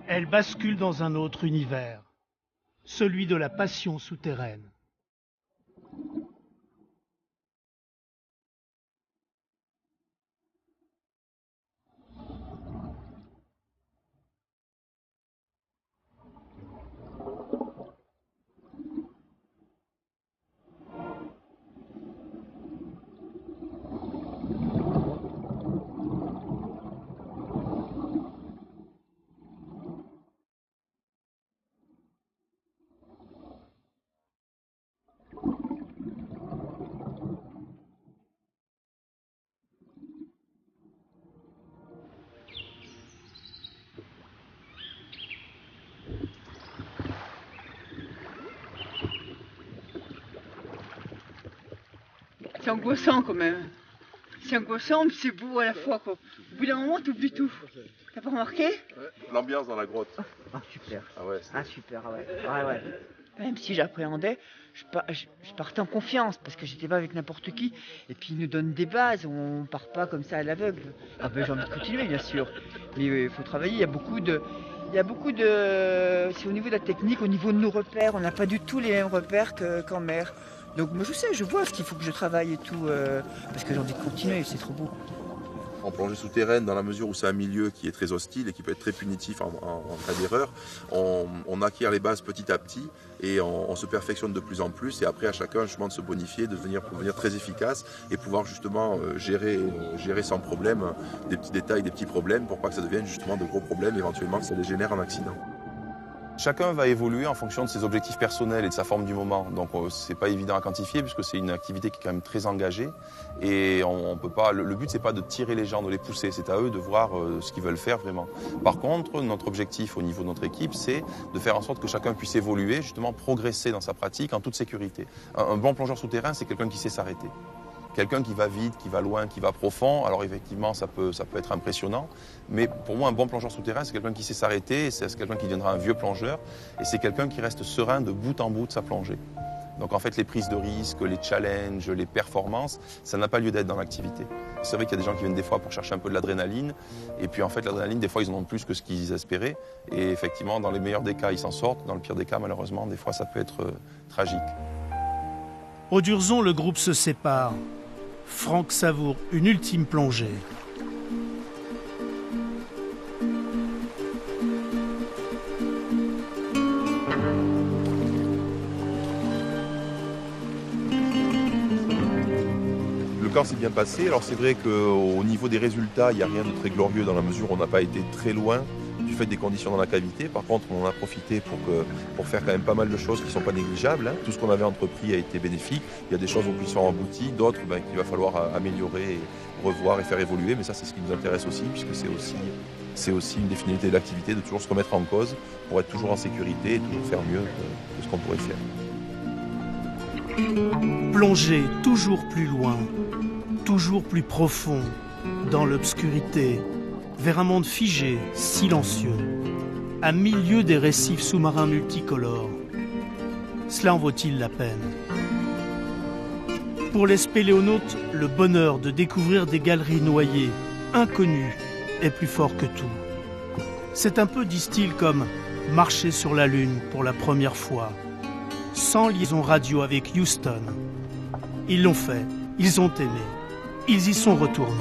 Elle bascule dans un autre univers, celui de la passion souterraine. C'est angoissant quand même. C'est angoissant, mais c'est beau à la fois, quoi. Au bout d'un moment, tu oublies tout. T'as pas remarqué? L'ambiance dans la grotte. Ah, super. Ah ouais. Ah, super, ouais. Ouais. Même si j'appréhendais, je partais en confiance parce que j'étais pas avec n'importe qui. Et puis ils nous donnent des bases, on part pas comme ça à l'aveugle. Ah ben j'ai envie de continuer, bien sûr. Mais il faut travailler, il y a beaucoup de... C'est au niveau de la technique, au niveau de nos repères, on n'a pas du tout les mêmes repères qu'en mer. Donc moi je sais, je vois ce qu'il faut que je travaille et tout, parce que j'ai envie de continuer, c'est trop beau. En plongée souterraine, dans la mesure où c'est un milieu qui est très hostile et qui peut être très punitif en cas d'erreur, on acquiert les bases petit à petit et on se perfectionne de plus en plus. Et après, à chacun justement de se bonifier, pour devenir très efficace et pouvoir justement gérer sans problème des petits détails, des petits problèmes pour pas que ça devienne justement de gros problèmes, éventuellement que ça dégénère en accident. Chacun va évoluer en fonction de ses objectifs personnels et de sa forme du moment. Donc c'est pas évident à quantifier puisque c'est une activité qui est quand même très engagée. Et on peut pas. Le but c'est pas de tirer les gens, de les pousser. C'est à eux de voir ce qu'ils veulent faire vraiment. Par contre, notre objectif au niveau de notre équipe, c'est de faire en sorte que chacun puisse évoluer, justement progresser dans sa pratique en toute sécurité. Un bon plongeur souterrain, c'est quelqu'un qui sait s'arrêter. Quelqu'un qui va vite, qui va loin, qui va profond, alors effectivement ça peut être impressionnant, mais pour moi un bon plongeur souterrain c'est quelqu'un qui sait s'arrêter, c'est quelqu'un qui deviendra un vieux plongeur, et c'est quelqu'un qui reste serein de bout en bout de sa plongée. Donc en fait les prises de risques, les challenges, les performances, ça n'a pas lieu d'être dans l'activité. C'est vrai qu'il y a des gens qui viennent des fois pour chercher un peu de l'adrénaline, et puis en fait l'adrénaline des fois ils en ont plus que ce qu'ils espéraient, et effectivement dans les meilleurs des cas ils s'en sortent, dans le pire des cas malheureusement des fois ça peut être tragique. Au Durzon, le groupe se sépare. Franck savoure une ultime plongée. l'expérience s'est bien passée. Alors c'est vrai qu'au niveau des résultats, il n'y a rien de très glorieux dans la mesure où on n'a pas été très loin du fait des conditions dans la cavité. Par contre, on en a profité pour faire quand même pas mal de choses qui ne sont pas négligeables. Hein. Tout ce qu'on avait entrepris a été bénéfique. Il y a des choses qui sont abouties, d'autres qu'il va falloir améliorer, revoir et faire évoluer. Mais ça, c'est ce qui nous intéresse aussi, puisque c'est aussi une des finalités de l'activité, de toujours se remettre en cause pour être toujours en sécurité et toujours faire mieux que ce qu'on pourrait faire. Plonger toujours plus loin, toujours plus profond, dans l'obscurité, vers un monde figé, silencieux, à milieu des récifs sous-marins multicolores. Cela en vaut-il la peine? Pour les spéléonautes, le bonheur de découvrir des galeries noyées, inconnues, est plus fort que tout. C'est un peu, disent-ils, comme marcher sur la Lune pour la première fois, sans liaison radio avec Houston. Ils l'ont fait, ils ont aimé, ils y sont retournés.